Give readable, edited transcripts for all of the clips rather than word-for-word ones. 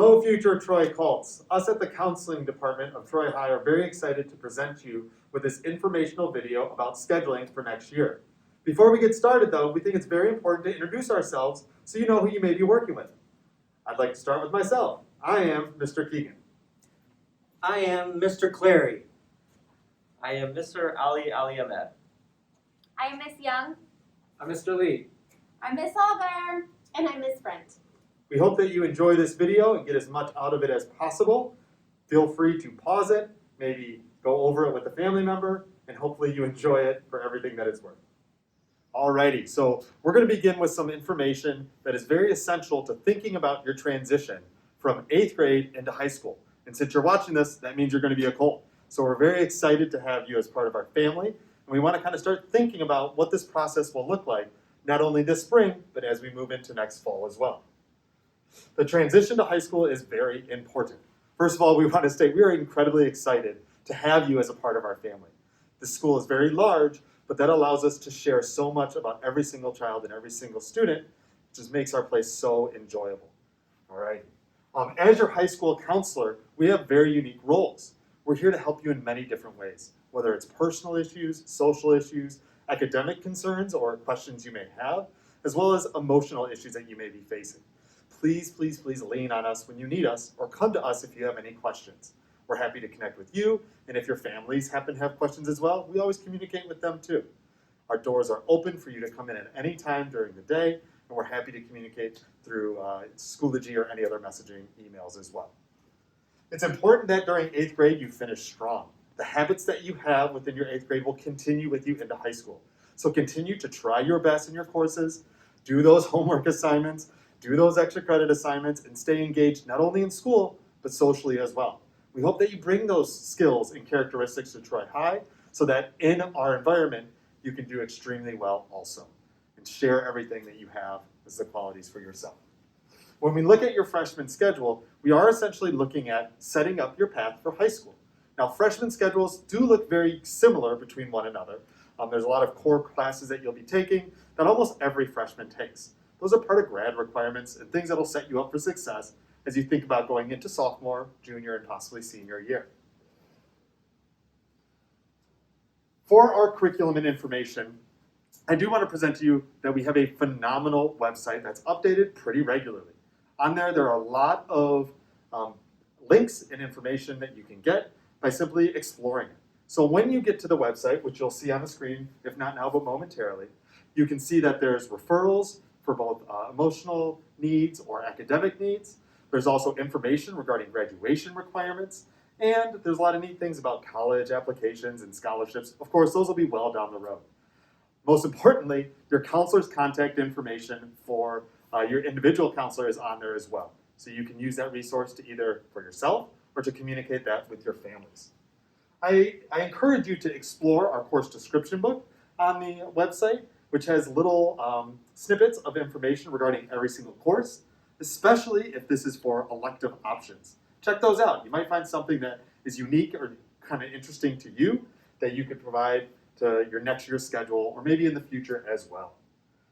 Hello, future Troy Colts. Us at the counseling department of Troy High are very excited to present you with this informational video about scheduling for next year. Before we get started though, we think it's very important to introduce ourselves so you know who you may be working with. I'd like to start with myself. I am Mr. Keegan. I am Mr. Clary. I am Mr. Ali Ahmed. I am Miss Young. I'm Mr. Lee. I'm Miss Hallberg. And I'm Miss Brent. We hope that you enjoy this video and get as much out of it as possible. Feel free to pause it, maybe go over it with a family member, and hopefully you enjoy it for everything that it's worth. Alrighty, so we're going to begin with some information that is very essential to thinking about your transition from 8th grade into high school. And since you're watching this, that means you're going to be a Colt. So we're very excited to have you as part of our family, and we want to kind of start thinking about what this process will look like, not only this spring, but as we move into next fall as well. The transition to high school is very important. First of all, we want to state we are incredibly excited to have you as a part of our family. This school is very large, but that allows us to share so much about every single child and every single student, which just makes our place so enjoyable. All right. As your high school counselor, we have very unique roles. We're here to help you in many different ways, whether it's personal issues, social issues, academic concerns or questions you may have, as well as emotional issues that you may be facing. Please, please, please lean on us when you need us, or come to us if you have any questions. We're happy to connect with you, and if your families happen to have questions as well, we always communicate with them too. Our doors are open for you to come in at any time during the day, and we're happy to communicate through Schoology or any other messaging emails as well. It's important that during 8th grade you finish strong. The habits that you have within your 8th grade will continue with you into high school. So continue to try your best in your courses, do those homework assignments, do those extra credit assignments, and stay engaged not only in school, but socially as well. We hope that you bring those skills and characteristics to Troy High so that in our environment, you can do extremely well also, and share everything that you have as the qualities for yourself. When we look at your freshman schedule, we are essentially looking at setting up your path for high school. Now, freshman schedules do look very similar between one another. There's a lot of core classes that you'll be taking that almost every freshman takes. Those are part of grad requirements and things that will set you up for success as you think about going into sophomore, junior, and possibly senior year. For our curriculum and information, I do want to present to you that we have a phenomenal website that's updated pretty regularly. On there are a lot of links and information that you can get by simply exploring it. So when you get to the website, which you'll see on the screen, if not now, but momentarily, you can see that there's referrals for both emotional needs or academic needs. There's also information regarding graduation requirements, and there's a lot of neat things about college applications and scholarships. Of course, those will be well down the road. Most importantly, your counselor's contact information for your individual counselor is on there as well. So you can use that resource to either for yourself or to communicate that with your families. I encourage you to explore our course description book on the website, which has little snippets of information regarding every single course, especially if this is for elective options. Check those out. You might find something that is unique or kind of interesting to you that you could provide to your next year's schedule or maybe in the future as well.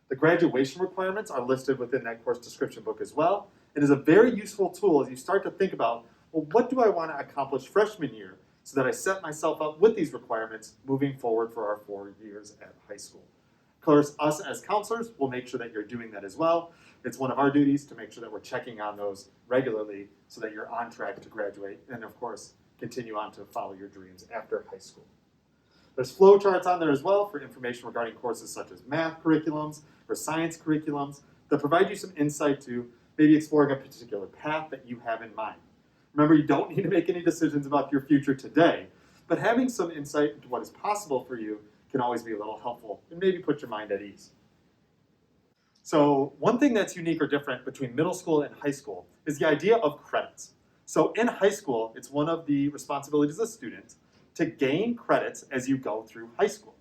The graduation requirements are listed within that course description book as well. It is a very useful tool as you start to think about, well, what do I want to accomplish freshman year so that I set myself up with these requirements moving forward for our 4 years at high school. Of course, us as counselors will make sure that you're doing that as well. It's one of our duties to make sure that we're checking on those regularly so that you're on track to graduate and, of course, continue on to follow your dreams after high school. There's flow charts on there as well for information regarding courses such as math curriculums or science curriculums that provide you some insight to maybe exploring a particular path that you have in mind. Remember, you don't need to make any decisions about your future today, but having some insight into what is possible for you can always be a little helpful and maybe put your mind at ease. So one thing that's unique or different between middle school and high school is the idea of credits. So in high school, it's one of the responsibilities of students to gain credits as you go through high school.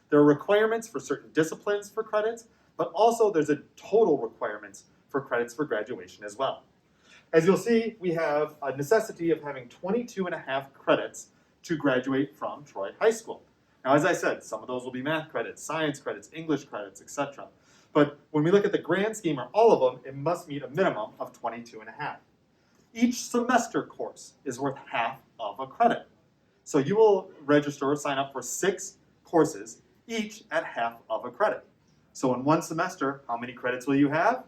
There are requirements for certain disciplines for credits, but also there's a total requirements for credits for graduation as well. As you'll see, we have a necessity of having 22.5 credits to graduate from Troy High School. Now, as I said, some of those will be math credits, science credits, English credits, etc. But when we look at the grand scheme or all of them, it must meet a minimum of 22.5. Each semester course is worth half of a credit. So you will register or sign up for 6 courses, each at half of a credit. So in one semester, how many credits will you have?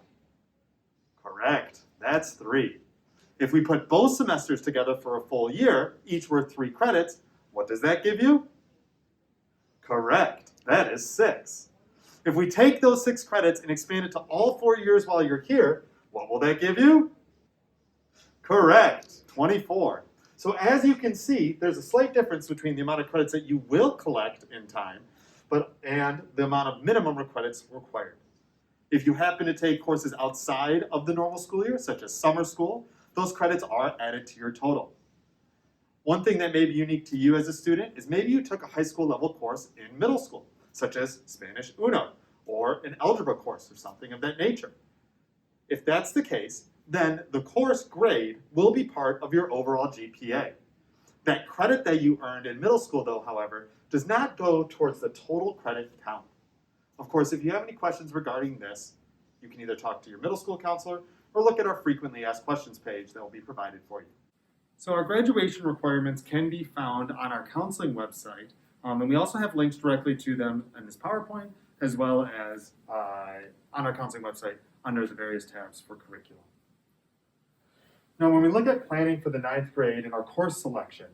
Correct, that's 3. If we put both semesters together for a full year, each worth 3 credits, what does that give you? Correct, that is 6. If we take those 6 credits and expand it to all 4 years while you're here, what will that give you? Correct, 24. So as you can see, there's a slight difference between the amount of credits that you will collect in time and the amount of minimum credits required. If you happen to take courses outside of the normal school year, such as summer school, those credits are added to your total. One thing that may be unique to you as a student is maybe you took a high school level course in middle school, such as Spanish Uno, or an algebra course or something of that nature. If that's the case, then the course grade will be part of your overall GPA. That credit that you earned in middle school, though, however, does not go towards the total credit count. Of course, if you have any questions regarding this, you can either talk to your middle school counselor or look at our frequently asked questions page that will be provided for you. So our graduation requirements can be found on our counseling website, and we also have links directly to them in this PowerPoint, as well as on our counseling website under the various tabs for curriculum. Now, when we look at planning for the 9th grade and our course selection,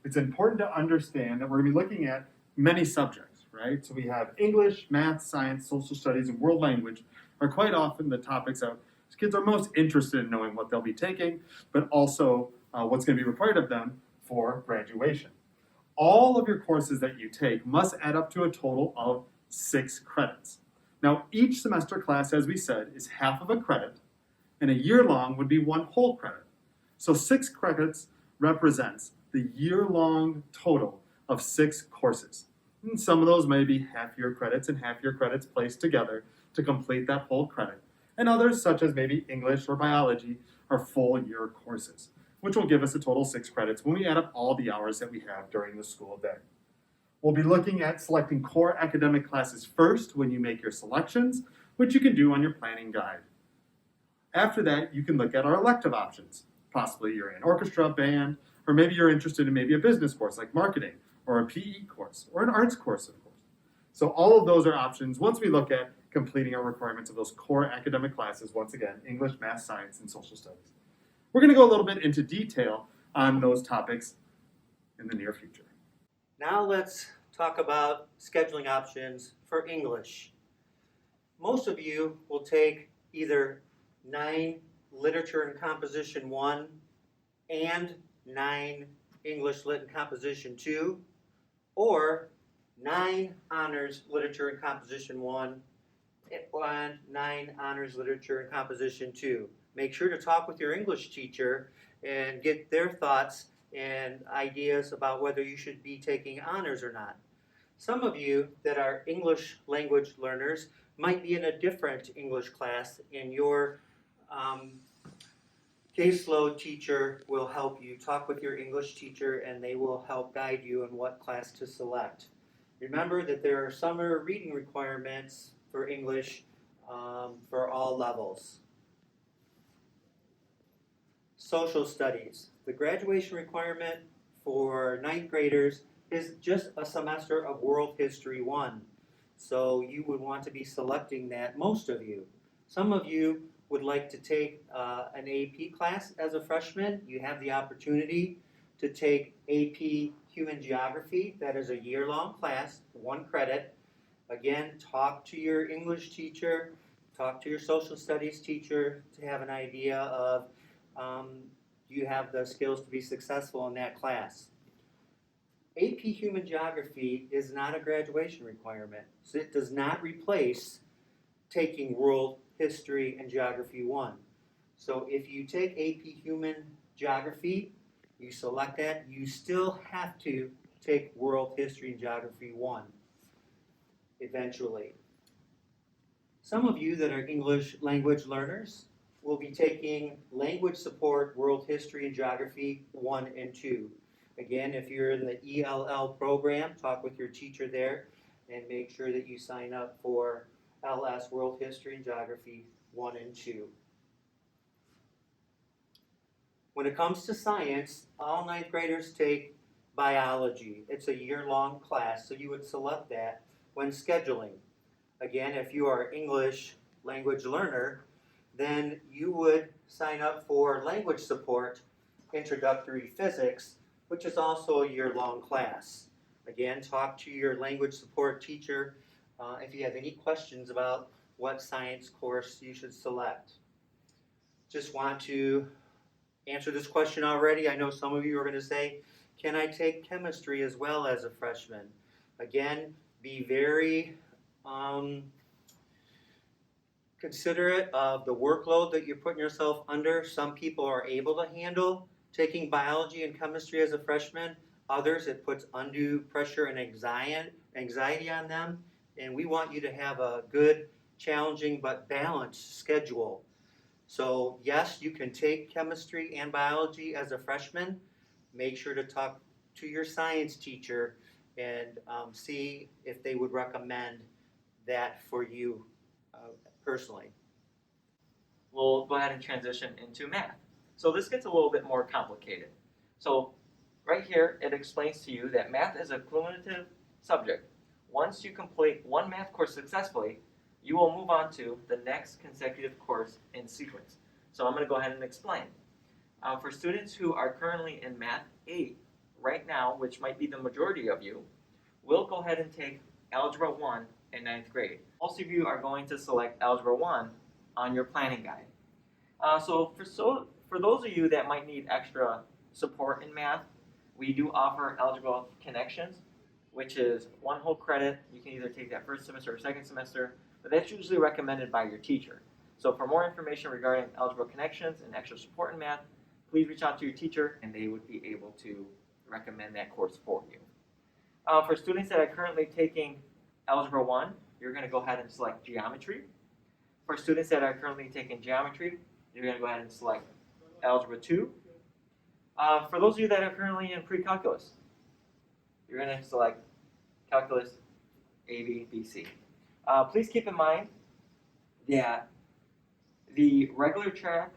it's important to understand that we're going to be looking at many subjects, right? So we have English, math, science, social studies, and world language are quite often the topics that kids are most interested in knowing what they'll be taking, but also what's going to be required of them for graduation. All of your courses that you take must add up to a total of 6 credits. Now, each semester class, as we said, is half of a credit, and a year long would be 1 whole credit. So 6 credits represents the year-long total of 6 courses. And some of those may be half-year credits and half-year credits placed together to complete that whole credit. And others, such as maybe English or biology, are full-year courses, which will give us a total of 6 credits when we add up all the hours that we have during the school day. We'll be looking at selecting core academic classes first when you make your selections, which you can do on your planning guide. After that, you can look at our elective options. Possibly you're in orchestra, band, or maybe you're interested in maybe a business course like marketing, or a PE course, or an arts course, of course. So all of those are options once we look at completing our requirements of those core academic classes, once again, English, math, science, and social studies. We're going to go a little bit into detail on those topics in the near future. Now let's talk about scheduling options for English. Most of you will take either 9 Literature and Composition 1 and 9 English Lit and Composition 2, or 9 Honors Literature and Composition 1 and 9 Honors Literature and Composition 2. Make sure to talk with your English teacher and get their thoughts and ideas about whether you should be taking honors or not. Some of you that are English language learners might be in a different English class, and your caseload teacher will help you. Talk with your English teacher and they will help guide you on what class to select. Remember that there are summer reading requirements for English for all levels. Social studies. The graduation requirement for 9th graders is just a semester of World History 1. So you would want to be selecting that, most of you. Some of you would like to take an AP class as a freshman. You have the opportunity to take AP Human Geography. That is a year-long class, 1 credit. Again, talk to your English teacher, talk to your social studies teacher to have an idea of you have the skills to be successful in that class. AP Human Geography is not a graduation requirement, so it does not replace taking World History and Geography 1. So if you take AP Human Geography, you select that, you still have to take World History and Geography 1 eventually. Some of you that are English language learners will be taking Language Support World History and Geography 1 and 2. Again, if you're in the ELL program, talk with your teacher there and make sure that you sign up for LS World History and Geography 1 and 2. When it comes to science, all ninth graders take biology. It's a year-long class, so you would select that when scheduling. Again, if you are English language learner, then you would sign up for language support, introductory physics, which is also a year-long class. Again, talk to your language support teacher if you have any questions about what science course you should select. Just want to answer this question already. I know some of you are going to say, can I take chemistry as well as a freshman? Again, be very considerate of the workload that you're putting yourself under. Some people are able to handle taking biology and chemistry as a freshman. Others, it puts undue pressure and anxiety on them. And we want you to have a good, challenging, but balanced schedule. So yes, you can take chemistry and biology as a freshman. Make sure to talk to your science teacher and see if they would recommend that for you personally. We'll go ahead and transition into math. So this gets a little bit more complicated. So right here, it explains to you that math is a cumulative subject. Once you complete one math course successfully, you will move on to the next consecutive course in sequence. So I'm going to go ahead and explain. For students who are currently in Math 8 right now, which might be the majority of you, we'll go ahead and take Algebra 1 in 9th grade. Most of you are going to select Algebra 1 on your planning guide. So for those of you that might need extra support in math, we do offer Algebra Connections, which is one whole credit. You can either take that first semester or second semester, but that's usually recommended by your teacher. So for more information regarding Algebra Connections and extra support in math, please reach out to your teacher and they would be able to recommend that course for you. For students that are currently taking Algebra 1, you're going to go ahead and select Geometry. For students that are currently taking Geometry, you're going to go ahead and select Algebra 2. For those of you that are currently in Pre-Calculus, you're going to select Calculus A, B, B, C. Please keep in mind that the regular track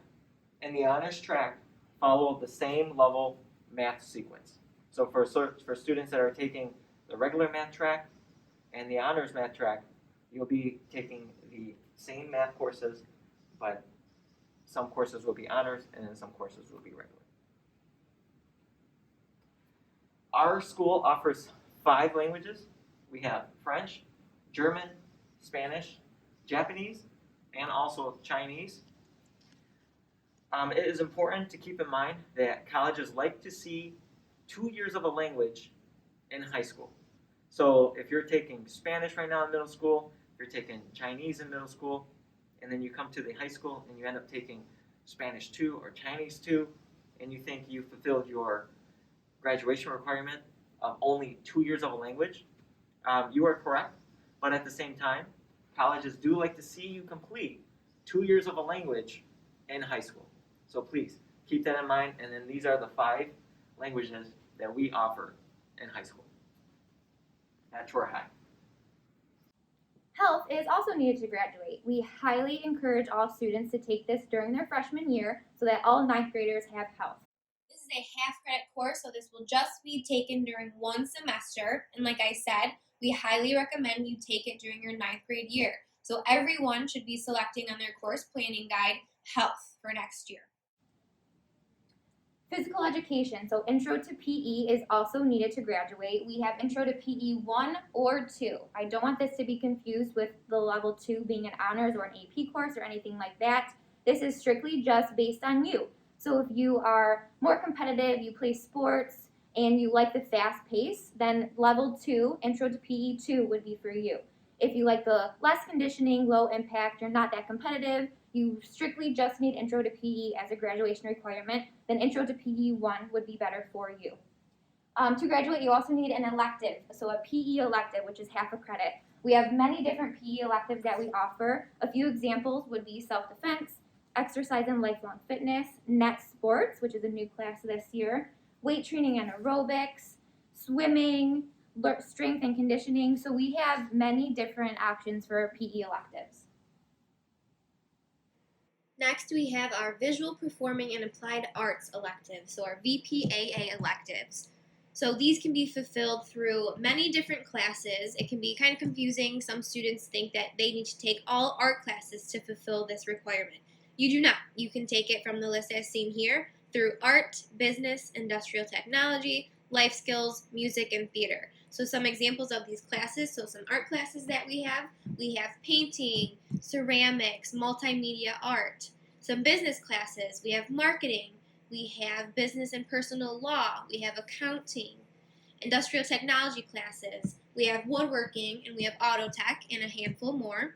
and the honors track follow the same level math sequence. So for students that are taking the regular math track and the honors math track, you'll be taking the same math courses, but some courses will be honors and then some courses will be regular. Our school offers 5 languages. We have French, German, Spanish, Japanese, and also Chinese. It is important to keep in mind that colleges like to see 2 years of a language in high school. So if you're taking Spanish right now in middle school, if you're taking Chinese in middle school, and then you come to the high school and you end up taking Spanish 2 or Chinese 2, and you think you fulfilled your graduation requirement of only 2 years of a language, you are correct. But at the same time, colleges do like to see you complete 2 years of a language in high school. So please keep that in mind. And then these are the 5 languages that we offer in high school at Troy High. Health is also needed to graduate. We highly encourage all students to take this during their freshman year so that all 9th graders have health. This is a half credit course, so this will just be taken during one semester. And like I said, we highly recommend you take it during your 9th grade year. So everyone should be selecting on their course planning guide health for next year. Physical education, so Intro to PE is also needed to graduate. We have Intro to PE 1 or 2. I don't want this to be confused with the level 2 being an honors or an AP course or anything like that. This is strictly just based on you. So if you are more competitive, you play sports, and you like the fast pace, then level 2, Intro to PE 2 would be for you. If you like the less conditioning, low impact, you're not that competitive, you strictly just need Intro to PE as a graduation requirement, then Intro to PE 1 would be better for you. To graduate, you also need an elective, so a PE elective, which is half a credit. We have many different PE electives that we offer. A few examples would be self-defense, exercise and lifelong fitness, net sports, which is a new class this year, weight training and aerobics, swimming, strength and conditioning. So we have many different options for PE electives. next we have our Visual Performing and Applied Arts electives, so our VPAA electives. So these can be fulfilled through many different classes. It can be kind of confusing. Some students think that they need to take all art classes to fulfill this requirement. You do not. You can take it from the list as seen here through art, business, industrial technology, life skills, music, and theater. So some examples of these classes, so some art classes that we have painting, ceramics, multimedia art. Some business classes, we have marketing, we have business and personal law, we have accounting. Industrial technology classes, we have woodworking, and we have auto tech, and a handful more.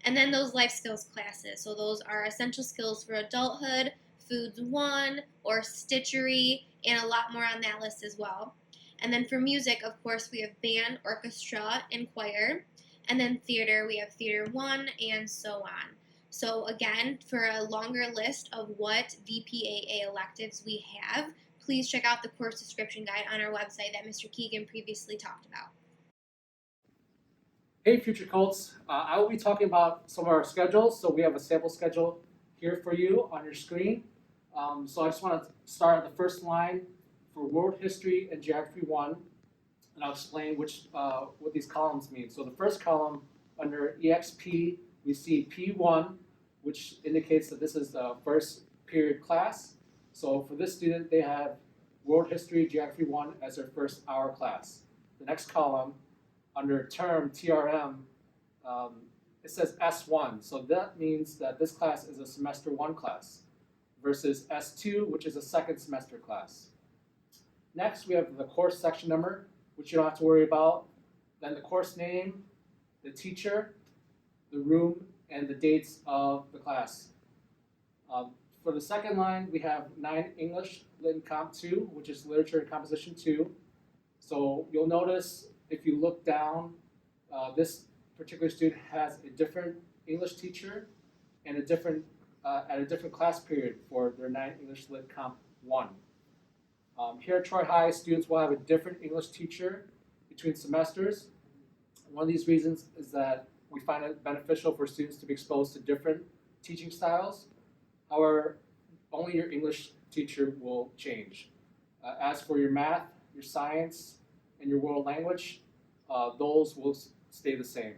And then those life skills classes, so those are essential skills for adulthood, Foods 1, or stitchery, and a lot more on that list as well. And then for music, of course, we have band, orchestra, and choir. And then theater, we have Theater 1, and so on. So again, for a longer list of what VPAA electives we have, please check out the course description guide on our website that Mr. Keegan previously talked about. Hey, Future Colts. I will be talking about some of our schedules. So we have a sample schedule here for you on your screen. So I just want to start at the first line for World History and Geography 1, and I'll explain what these columns mean. So the first column under EXP, we see P1, which indicates that this is the first period class. So for this student, they have World History Geography 1 as their first hour class. The next column, under term TRM, it says S1. So that means that this class is a semester 1 class versus S2, which is a second semester class. Next, we have the course section number, which you don't have to worry about. Then the course name, the teacher, the room, and the dates of the class. For the second line, we have 9 English Lit and Comp 2, which is Literature and Composition 2. So you'll notice if you look down, this particular student has a different English teacher and a different at a different class period for their 9 English Lit Comp 1. Here at Troy High, students will have a different English teacher between semesters. One of these reasons is that we find it beneficial for students to be exposed to different teaching styles. However, only your English teacher will change. As for your math, your science, and your world language, those will stay the same.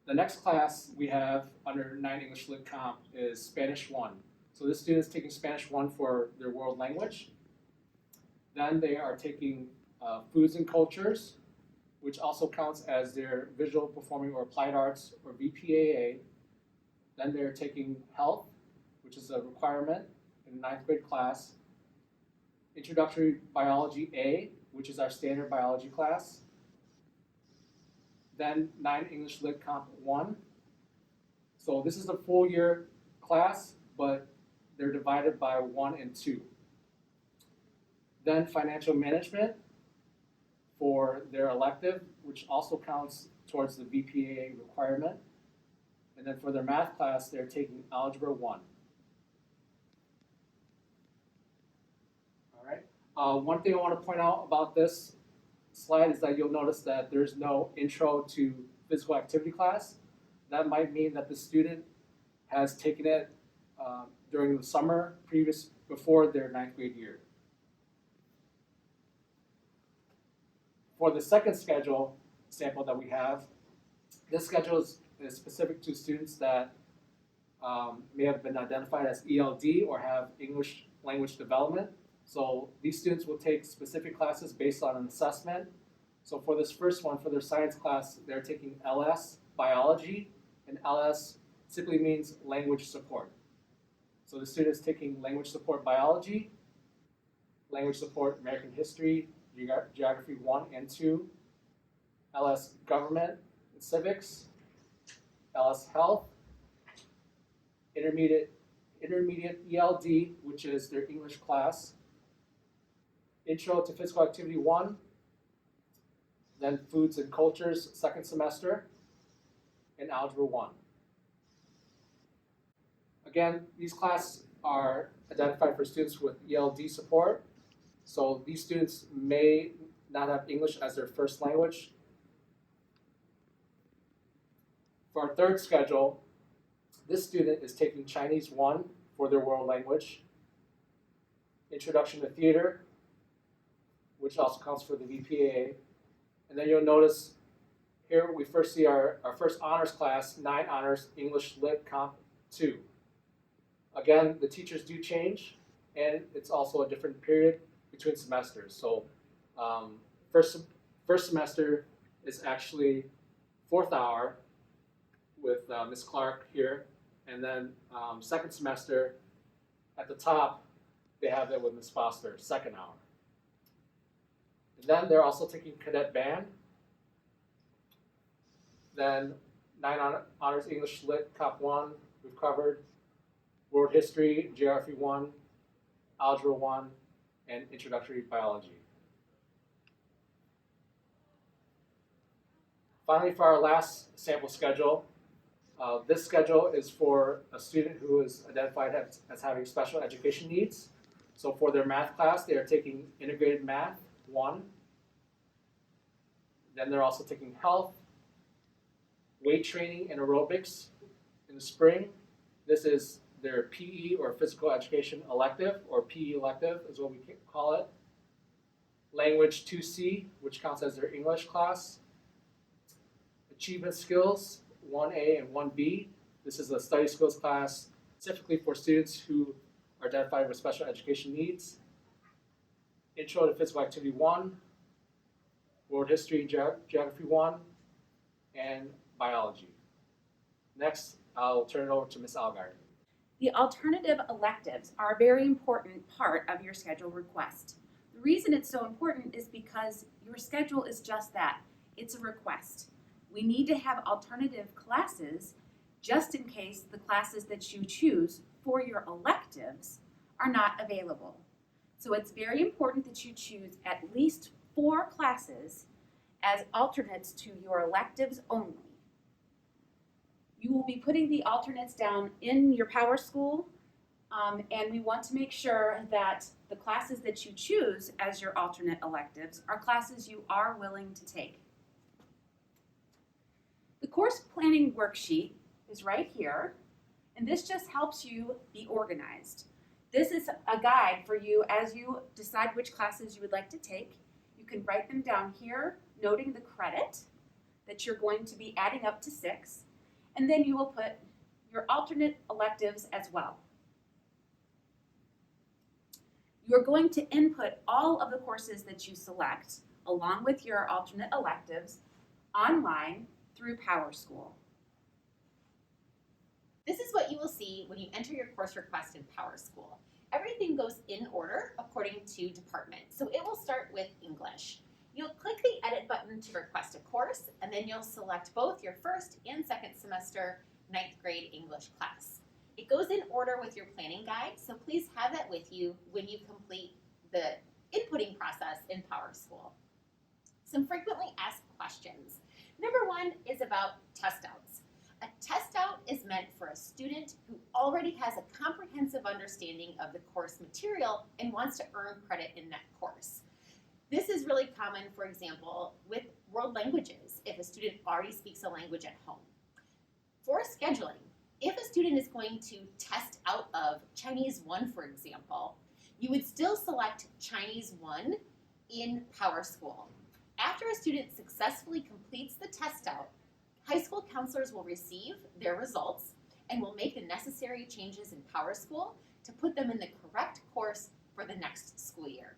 The next class we have under 9 English Lit Comp is Spanish 1. So this student is taking Spanish 1 for their world language. Then they are taking Foods and Cultures, which also counts as their Visual Performing or Applied Arts or VPAA. Then they're taking Health, which is a requirement in the 9th grade class. Introductory Biology A, which is our standard biology class. Then 9 English Lit Comp 1. So this is a full year class, but they're divided by 1 and 2. Then Financial Management for their elective, which also counts towards the VPAA requirement. And then for their math class, they're taking Algebra 1. All right. One thing I want to point out about this slide is that you'll notice that there's no intro to physical activity class. That might mean that the student has taken it during the summer before their 9th grade year. For the second schedule sample that we have, this schedule is specific to students that may have been identified as ELD or have English language development. So these students will take specific classes based on an assessment. So for this first one, for their science class, they're taking LS Biology, and LS simply means language support. So the student is taking language support biology, language support American history, geography 1 and 2, LS government and civics, LS health, intermediate ELD, which is their English class, intro to physical activity 1, then foods and cultures second semester, and algebra 1. Again, these classes are identified for students with ELD support. So these students may not have English as their first language. For our third schedule, this student is taking Chinese 1 for their world language, Introduction to Theater, which also counts for the VPAA. And then you'll notice here we first see our first honors class, 9 honors, English Lit Comp 2. Again, the teachers do change, and it's also a different period between semesters. So first semester is actually 4th hour with Ms. Clark here, and then second semester at the top, they have it with Ms. Foster, 2nd hour. And then they're also taking cadet band. Then 9 honors English Lit Comp 1, we've covered. World History, Geography 1, Algebra 1, and Introductory Biology. Finally, for our last sample schedule, this schedule is for a student who is identified as having special education needs. So for their math class, they are taking Integrated Math 1. Then they're also taking Health, Weight Training, and Aerobics in the spring. This is their PE or Physical Education elective, or PE elective is what we call it. Language 2C, which counts as their English class. Achievement Skills 1A and 1B. This is a study skills class specifically for students who are identified with special education needs. Intro to Physical Activity 1, World History and Geography 1, and Biology. Next, I'll turn it over to Ms. Algard. The alternative electives are a very important part of your schedule request. The reason it's so important is because your schedule is just that. It's a request. We need to have alternative classes just in case the classes that you choose for your electives are not available. So it's very important that you choose at least 4 classes as alternates to your electives only. You will be putting the alternates down in your Power School, and we want to make sure that the classes that you choose as your alternate electives are classes you are willing to take. The course planning worksheet is right here, and this just helps you be organized. This is a guide for you as you decide which classes you would like to take. You can write them down here, noting the credit that you're going to be adding up to 6. And then you will put your alternate electives as well. You're going to input all of the courses that you select, along with your alternate electives, online through Power School. This is what you will see when you enter your course request in Power School. Everything goes in order according to department. So it will start with English. You'll click the edit button to request a course, and then you'll select both your first and second semester 9th grade English class. It goes in order with your planning guide, so please have that with you when you complete the inputting process in Power School. Some frequently asked questions. Number 1 is about test outs. A test out is meant for a student who already has a comprehensive understanding of the course material and wants to earn credit in that course. This is really common, for example, with world languages, if a student already speaks a language at home. For scheduling, if a student is going to test out of Chinese 1, for example, you would still select Chinese 1 in Power School. After a student successfully completes the test out, high school counselors will receive their results and will make the necessary changes in Power School to put them in the correct course for the next school year.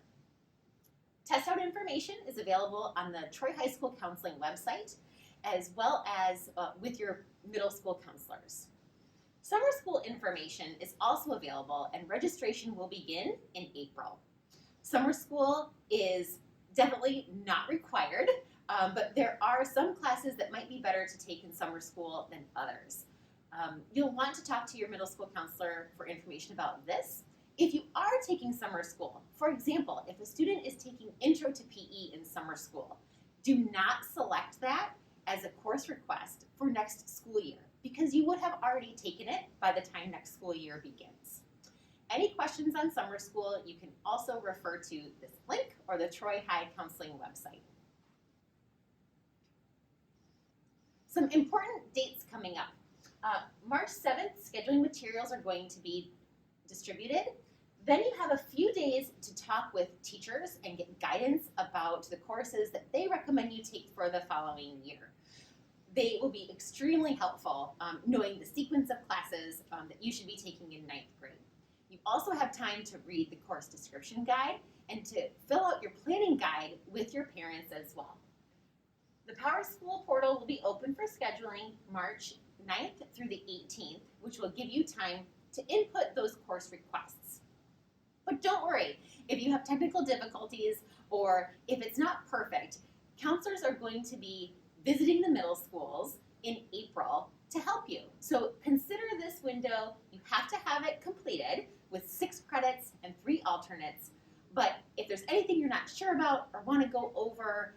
Test out information is available on the Troy High School Counseling website, as well as with your middle school counselors. Summer school information is also available, and registration will begin in April. Summer school is definitely not required, but there are some classes that might be better to take in summer school than others. You'll want to talk to your middle school counselor for information about this. If you are taking summer school, for example, if a student is taking Intro to PE in summer school, do not select that as a course request for next school year because you would have already taken it by the time next school year begins. Any questions on summer school, you can also refer to this link or the Troy High Counseling website. Some important dates coming up. March 7th, scheduling materials are going to be distributed. Then you have a few days to talk with teachers and get guidance about the courses that they recommend you take for the following year. They will be extremely helpful knowing the sequence of classes that you should be taking in 9th grade. You also have time to read the course description guide and to fill out your planning guide with your parents as well. The Power School portal will be open for scheduling March 9th through the 18th, which will give you time to input those course requests. But don't worry, if you have technical difficulties or if it's not perfect, counselors are going to be visiting the middle schools in April to help you. So consider this window. You have to have it completed with 6 credits and 3 alternates. But if there's anything you're not sure about or want to go over,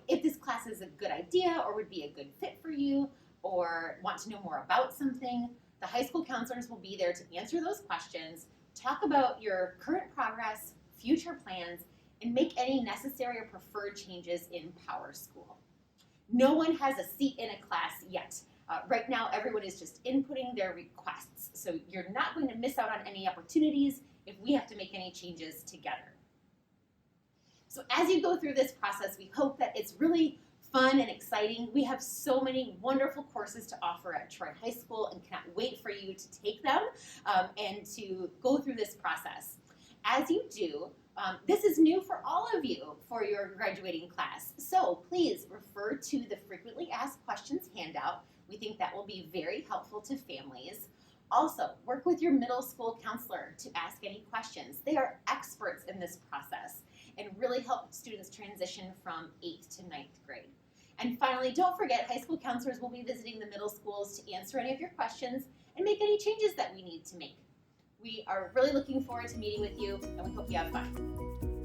if this class is a good idea or would be a good fit for you, or want to know more about something, the high school counselors will be there to answer those questions, talk about your current progress, future plans, and make any necessary or preferred changes in Power School. No one has a seat in a class yet. Right now, everyone is just inputting their requests, so you're not going to miss out on any opportunities if we have to make any changes together. So as you go through this process, we hope that it's really fun and exciting. We have so many wonderful courses to offer at Troy High School and cannot wait for you to take them and to go through this process. As you do, this is new for all of you for your graduating class. So please refer to the frequently asked questions handout. We think that will be very helpful to families. Also, work with your middle school counselor to ask any questions. They are experts in this process and really help students transition from 8th to 9th grade. And finally, don't forget, high school counselors will be visiting the middle schools to answer any of your questions and make any changes that we need to make. We are really looking forward to meeting with you, and we hope you have fun.